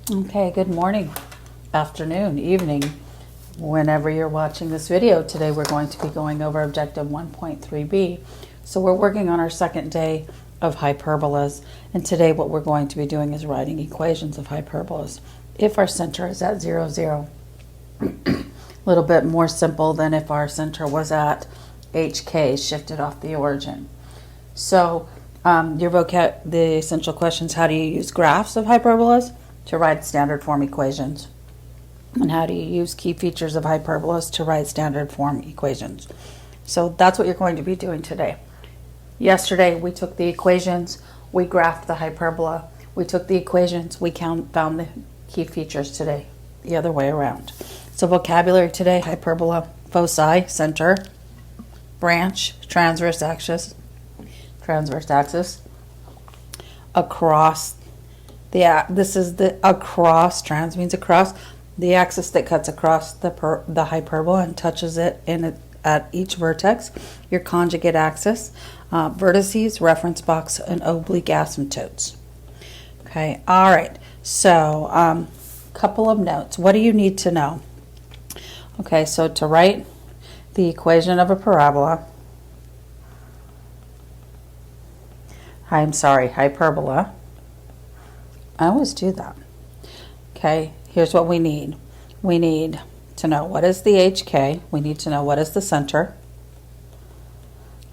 Okay, good morning, afternoon, evening, whenever you're watching this video. Today we're going to be going over Objective 1.3b. So we're working on our second day of hyperbolas, and today what we're going to be doing is writing equations of hyperbolas if our center is at 0, 0. A little bit more simple than if our center was at HK, shifted off the origin. So the essential questions: how do you use graphs of hyperbolas to write standard form equations? And how do you use key features of hyperbolas to write standard form equations? So that's what you're going to be doing today. Yesterday we took the equations, we graphed the hyperbola. We took the equations, we found the key features. Today, the other way around. So vocabulary today: hyperbola, foci, center, branch, transverse axis, across. This is the across. Trans means across. The axis that cuts across the hyperbola and touches it at each vertex. Your conjugate axis, vertices, reference box, and oblique asymptotes. Okay, all right. So, couple of notes. What do you need to know? Okay, so to write the equation of a parabola, hyperbola. I always do that. Okay, here's what we need. We need to know what is the HK. We need to know what is the center.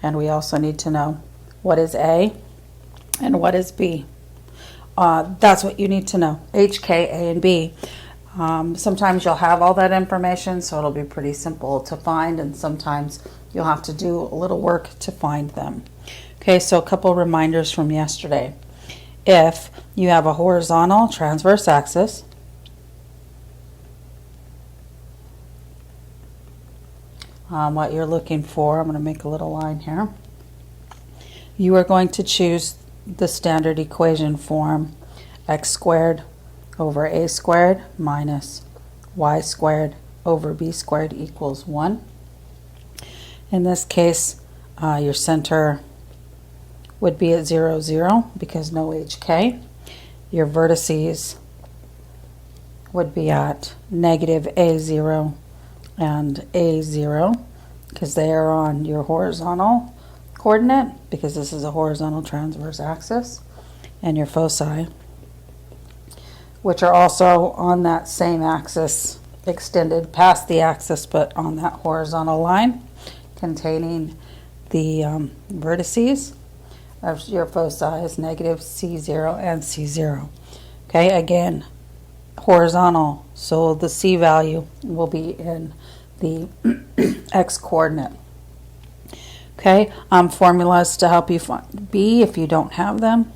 And we also need to know what is A and what is B. That's what you need to know: HK, A, and B. Sometimes you'll have all that information, so it'll be pretty simple to find, and sometimes you'll have to do a little work to find them. Okay, so a couple reminders from yesterday. If you have a horizontal transverse axis, what you're looking for, I'm going to make a little line here. You are going to choose the standard equation form: x squared over a squared minus y squared over b squared equals 1. In this case, your center would be at 0, 0 because no HK. Your vertices would be at negative A0 and A0 because they are on your horizontal coordinate, because this is a horizontal transverse axis, and your foci, which are also on that same axis, extended past the axis but on that horizontal line containing the vertices of your foci is negative C0 and C0. Okay, again, horizontal, so the C value will be in the x coordinate. Okay, formulas to help you find B if you don't have them: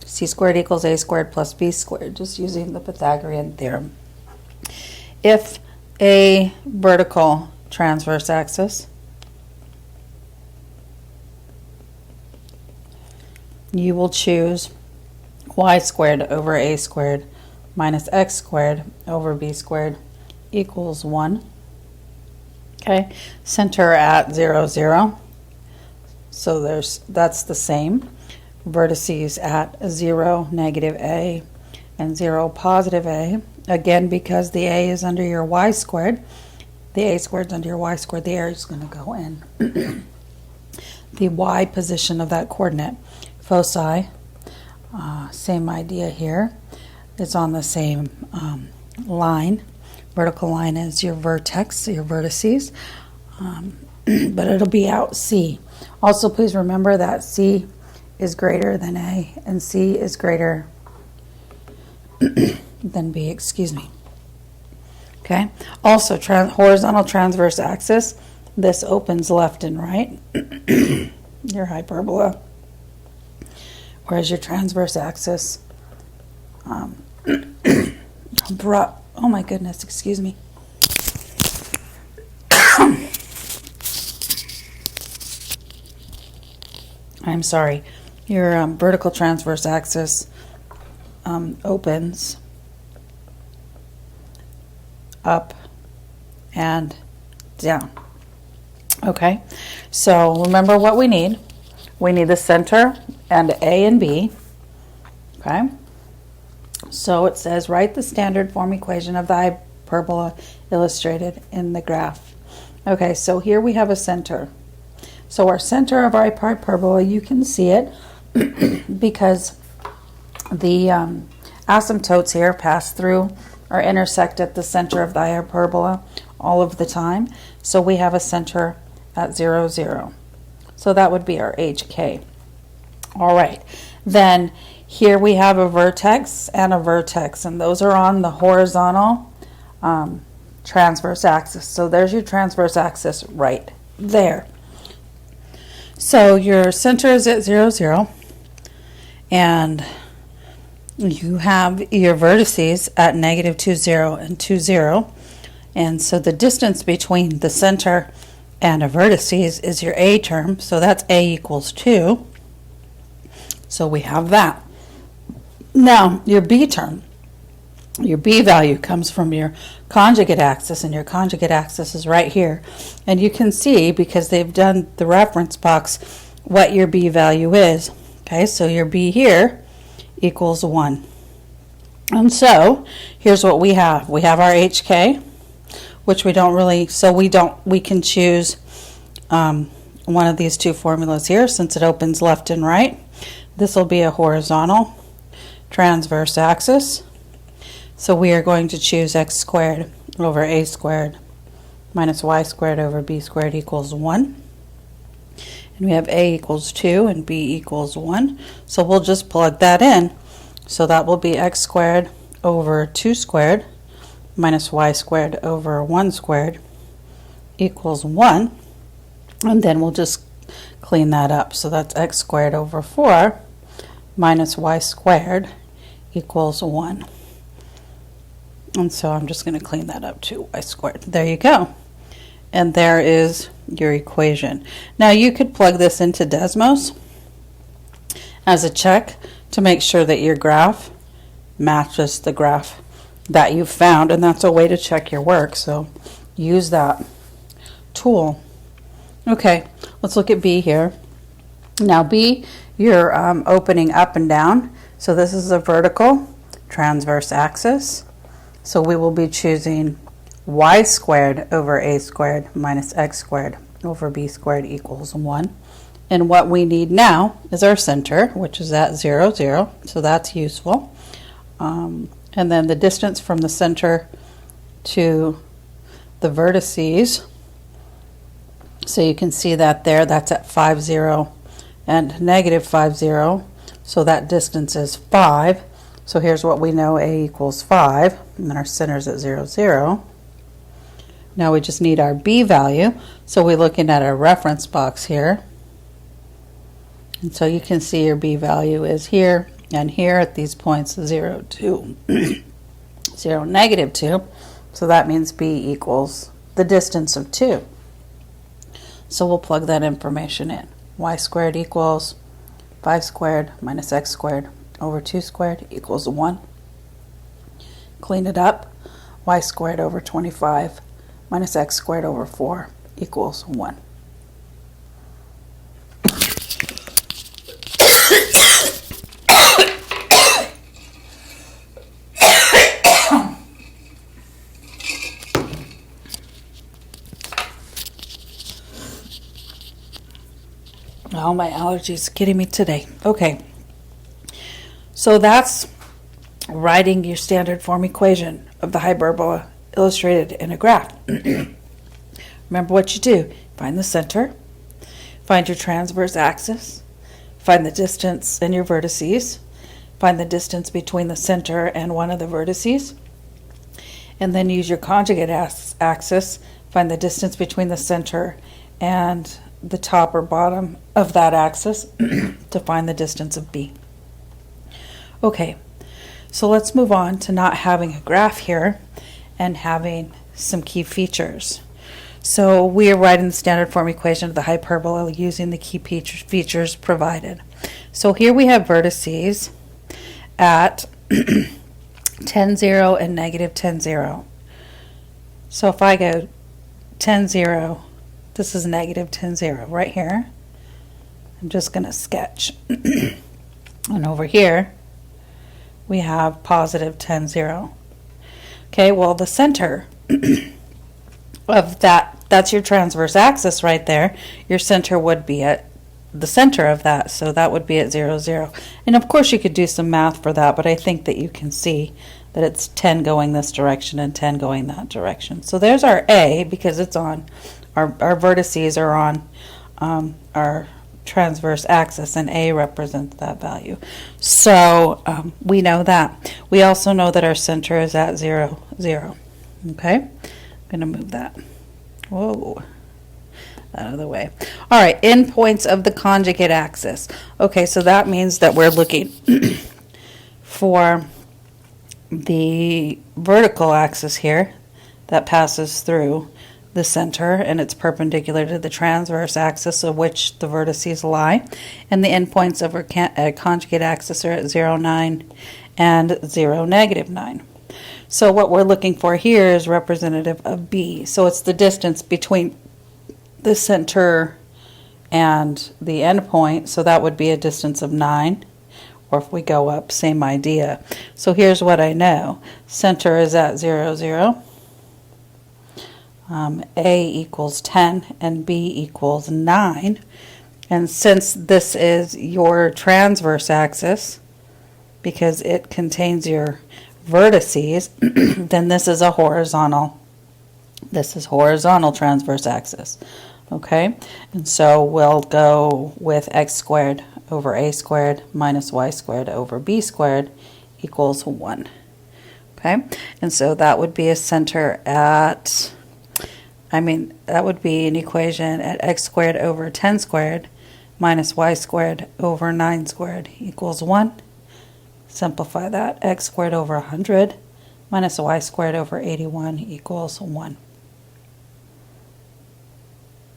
C squared equals A squared plus B squared, just using the Pythagorean Theorem. If a vertical transverse axis, you will choose y squared over a squared minus x squared over b squared equals 1. Okay, center at 0, 0. So that's the same. Vertices at 0, negative a, and 0, positive a. Again, because the a is under your y squared, the a squared is under your y squared, the area is going to go in the y position of that coordinate. Foci, same idea here. It's on the same line. Vertical line is your vertex, your vertices, but it'll be out C. Also, please remember that C is greater than A and C is greater than B, excuse me. Okay, also horizontal transverse axis, this opens left and right, your hyperbola, whereas your transverse axis, oh my goodness, excuse me. I'm sorry. Your vertical transverse axis opens up and down. Okay, so remember what we need. We need the center and A and B. Okay, So it says, write the standard form equation of the hyperbola illustrated in the graph. Okay, so here we have a center. So our center of our hyperbola, you can see it because the asymptotes here pass through or intersect at the center of the hyperbola all of the time. So we have a center at 0, 0. So that would be our HK. All right, then here we have a vertex, and those are on the horizontal transverse axis. So there's your transverse axis right there. So your center is at 0, 0, and you have your vertices at negative 2, 0, and 2, 0. And so the distance between the center and a vertices is your A term, so that's A equals 2. So we have that. Now, your B term, your B value comes from your conjugate axis, and your conjugate axis is right here. And you can see, because they've done the reference box, what your B value is. Okay, so your B here equals 1. And so, here's what we have. We have our HK, which we don't really, we can choose one of these two formulas here since it opens left and right. This will be a horizontal transverse axis. So we are going to choose x squared over a squared minus y squared over b squared equals 1. And we have a equals 2 and b equals 1. So we'll just plug that in. So that will be x squared over 2 squared minus y squared over 1 squared equals 1. And then we'll just clean that up. So that's x squared over 4 minus y squared equals 1. And so I'm just going to clean that up to y squared. There you go. And there is your equation. Now you could plug this into Desmos as a check to make sure that your graph matches the graph that you found, and that's a way to check your work. So use that tool. Okay, let's look at B here. Now B, you're opening up and down. So this is a vertical transverse axis. So we will be choosing y squared over a squared minus x squared over b squared equals 1. And what we need now is our center, which is at 0, 0. So that's useful. And then the distance from the center to the vertices. So you can see that there, that's at 5, 0 and negative 5, 0. So that distance is 5. So here's what we know, a equals 5, and then our center's at 0, 0. Now we just need our b value, so we're looking at our reference box here. And so you can see your b value is here and here at these points, 0, 2, 0, negative 2. So that means b equals the distance of 2. So we'll plug that information in. Y squared equals 5 squared minus x squared over 2 squared equals 1. Clean it up. Y squared over 25 minus x squared over 4 equals 1. Oh, my allergies getting me today. Okay. So that's writing your standard form equation of the hyperbola illustrated in a graph. Remember what you do. Find the center, find your transverse axis, find the distance in your vertices, find the distance between the center and one of the vertices, and then use your conjugate axis, find the distance between the center and the top or bottom of that axis to find the distance of B. Okay, so let's move on to not having a graph here and having some key features. So we are writing the standard form equation of the hyperbola using the key features provided. So here we have vertices at 10, 0 and negative 10, 0. So if I go 10, 0, this is negative 10, 0 right here. I'm just going to sketch. And over here, we have positive 10, 0. Okay, well, the center of that's your transverse axis right there. Your center would be at the center of that, so that would be at 0, 0. And of course you could do some math for that, but I think that you can see that it's 10 going this direction and 10 going that direction. So there's our A, because it's on, our vertices are on our transverse axis, and A represents that value. So we know that. We also know that our center is at 0, 0. Okay, I'm going to move that. Whoa, out of the way. All right, endpoints of the conjugate axis. Okay, so that means that we're looking for the vertical axis here that passes through the center, and it's perpendicular to the transverse axis of which the vertices lie, and the endpoints of our conjugate axis are at 0, 9 and 0, negative 9. So what we're looking for here is representative of B. So it's the distance between the center and the endpoint, so that would be a distance of 9. Or if we go up, same idea. So here's what I know. Center is at 0, 0. A equals 10 and B equals 9. And since this is your transverse axis, because it contains your vertices, then this is a horizontal. This is horizontal transverse axis. Okay, and so we'll go with x squared over a squared minus y squared over b squared equals 1. Okay, and so that would be a center at, that would be an equation at x squared over 10 squared minus y squared over 9 squared equals 1. Simplify that, x squared over 100 minus y squared over 81 equals 1.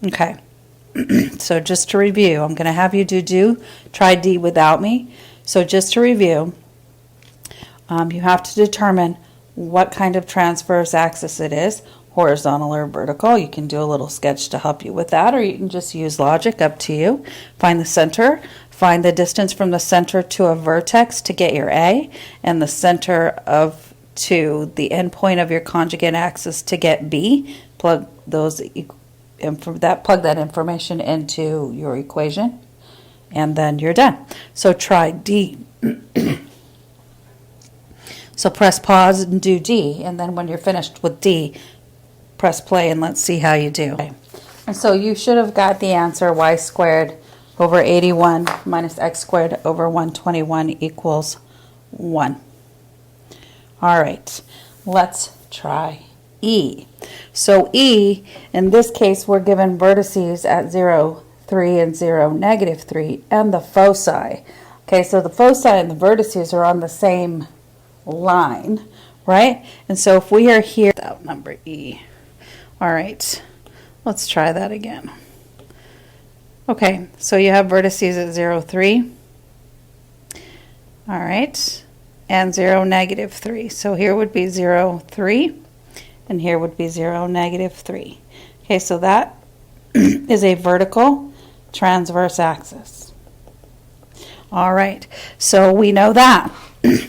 Okay, so just to review, I'm going to have you try D without me. So just to review, you have to determine what kind of transverse axis it is, horizontal or vertical. You can do a little sketch to help you with that, or you can just use logic, up to you. Find the center, find the distance from the center to a vertex to get your A, and the center to the endpoint of your conjugate axis to get B. Plug that information into your equation, and then you're done. So try D. So press pause and do D, and then when you're finished with D, press play and let's see how you do. Okay. And so you should have got the answer, y squared over 81 minus x squared over 121 equals 1. All right, let's try E. So E, in this case, we're given vertices at 0, 3 and 0, negative 3, and the foci. Okay, so the foci and the vertices are on the same line, right? And so if we are here without number E. All right, let's try that again. Okay, so you have vertices at 0, 3. All right, and 0, negative 3. So here would be 0, 3. And here would be 0, negative 3. Okay, so that is a vertical transverse axis. All right, so we know that.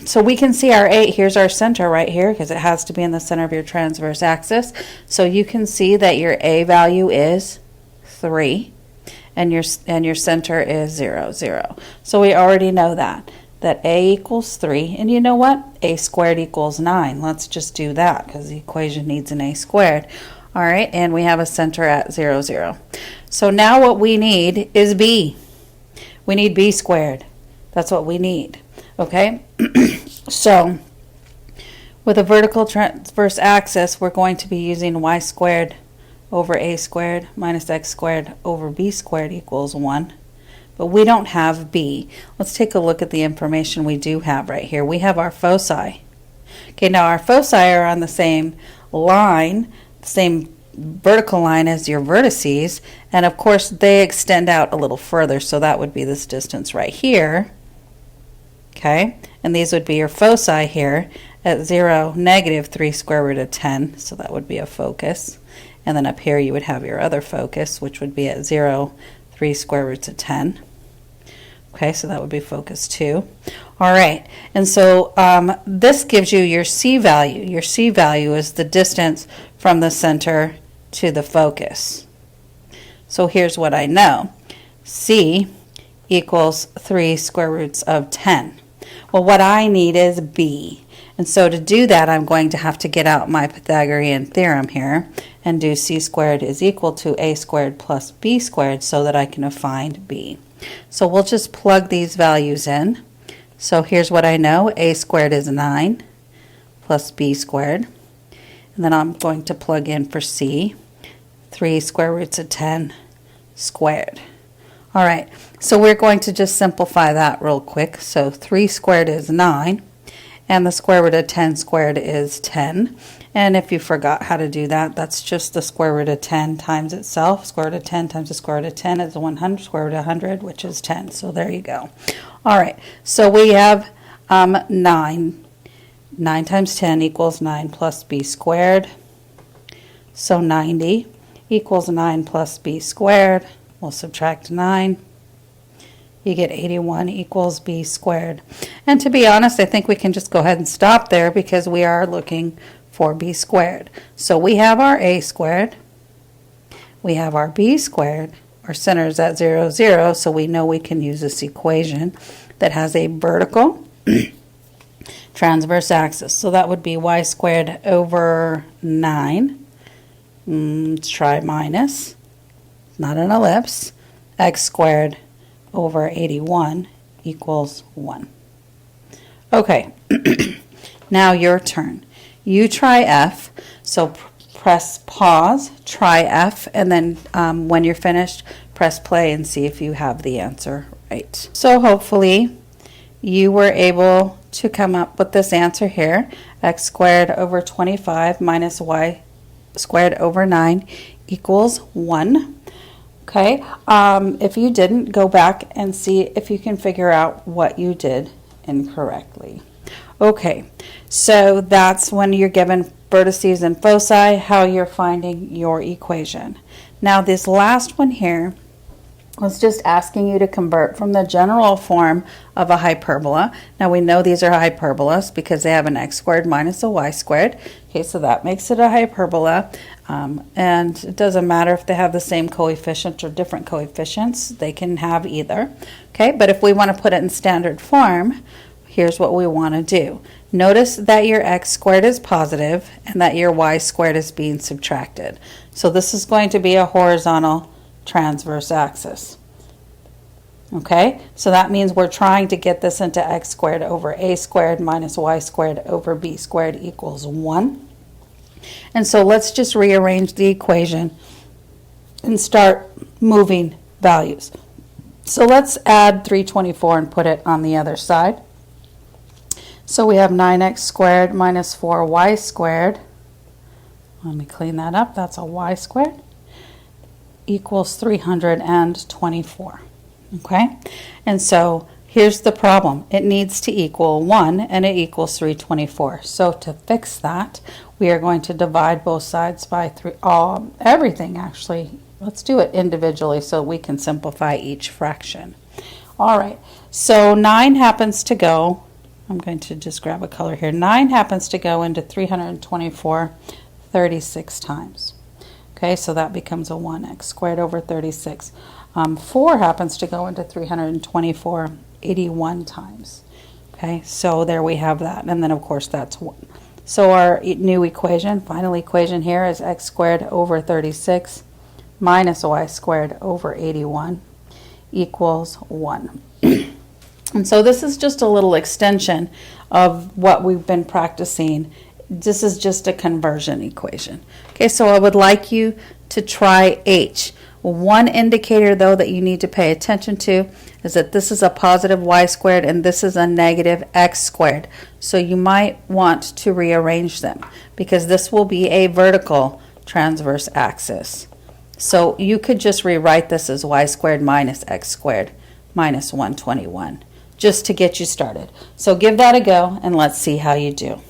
So we can see our A, here's our center right here, because it has to be in the center of your transverse axis. So you can see that your A value is 3, and your center is 0, 0. So we already know that A equals 3, and you know what? A squared equals 9. Let's just do that, because the equation needs an A squared. All right, and we have a center at 0, 0. So now what we need is B. We need B squared. That's what we need, okay? So with a vertical transverse axis, we're going to be using y squared over a squared minus x squared over b squared equals 1. But we don't have B. Let's take a look at the information we do have right here. We have our foci. Okay, now our foci are on the same line, the same vertical line as your vertices, and of course they extend out a little further, so that would be this distance right here. Okay, and these would be your foci here at 0, negative 3 square root of 10, so that would be a focus. And then up here you would have your other focus, which would be at 0, 3 square roots of 10. Okay, so that would be focus 2. All right, and so this gives you your C value. Your C value is the distance from the center to the focus. So here's what I know. C equals 3 square roots of 10. Well, what I need is B. And so to do that, I'm going to have to get out my Pythagorean theorem here and do C squared is equal to A squared plus B squared so that I can find B. So we'll just plug these values in. So here's what I know. A squared is 9 plus B squared. And then I'm going to plug in for C, 3 square roots of 10 squared. All right, so we're going to just simplify that real quick. So 3 squared is 9, and the square root of 10 squared is 10. And if you forgot how to do that, that's just the square root of 10 times itself. Square root of 10 times the square root of 10 is 100, square root of 100, which is 10. So there you go. All right, so we have 9. 9 times 10 equals 9 plus b squared. So 90 equals 9 plus b squared. We'll subtract 9. You get 81 equals b squared. And to be honest, I think we can just go ahead and stop there because we are looking for b squared. So we have our a squared. We have our b squared. Our center is at 0, 0, so we know we can use this equation that has a vertical transverse axis. So that would be y squared over 9. Let's try minus. Not an ellipse. X squared over 81 equals 1. Okay, now your turn. You try F, so press pause, try F, and then when you're finished, press play and see if you have the answer right. So hopefully you were able to come up with this answer here. X squared over 25 minus y squared over 9 equals 1. Okay, if you didn't, go back and see if you can figure out what you did incorrectly. Okay, so that's when you're given vertices and foci, how you're finding your equation. Now this last one here was just asking you to convert from the general form of a hyperbola. Now we know these are hyperbolas because they have an x squared minus a y squared. Okay, so that makes it a hyperbola. And it doesn't matter if they have the same coefficient or different coefficients. They can have either. Okay, but if we want to put it in standard form, here's what we want to do. Notice that your x squared is positive and that your y squared is being subtracted. So this is going to be a horizontal transverse axis. Okay, so that means we're trying to get this into x squared over a squared minus y squared over b squared equals 1. And so let's just rearrange the equation and start moving values. So let's add 324 and put it on the other side. So we have 9x squared minus 4y squared. Let me clean that up. That's a y squared equals 324. Okay, and so here's the problem. It needs to equal 1 and it equals 324. So to fix that, we are going to divide both sides by 3. Everything actually. Let's do it individually so we can simplify each fraction. All right, so 9 happens to go, I'm going to just grab a color here. 9 happens to go into 324 36 times. Okay, so that becomes a 1x squared over 36. 4 happens to go into 324 81 times. Okay, so there we have that. And then, of course, that's 1. So our new equation, final equation here is x squared over 36 minus y squared over 81 equals 1. And so this is just a little extension of what we've been practicing. This is just a conversion equation. Okay, so I would like you to try H. One indicator, though, that you need to pay attention to is that this is a positive y squared and this is a negative x squared. So you might want to rearrange them because this will be a vertical transverse axis. So you could just rewrite this as y squared minus x squared minus 121 just to get you started. So give that a go and let's see how you do.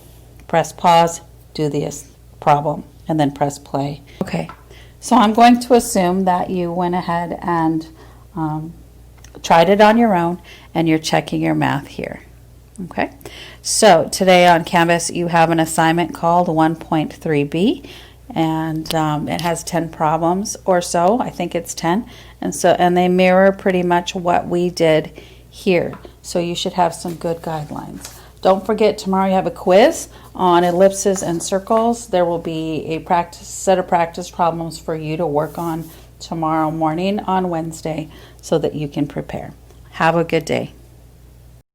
Press pause, do this problem, and then press play. Okay, so I'm going to assume that you went ahead and tried it on your own, and you're checking your math here. Okay, so today on Canvas you have an assignment called 1.3b, and it has 10 problems or so. I think it's 10, and they mirror pretty much what we did here. So you should have some good guidelines. Don't forget, tomorrow you have a quiz on ellipses and circles. There will be a set of practice problems for you to work on tomorrow morning on Wednesday so that you can prepare. Have a good day.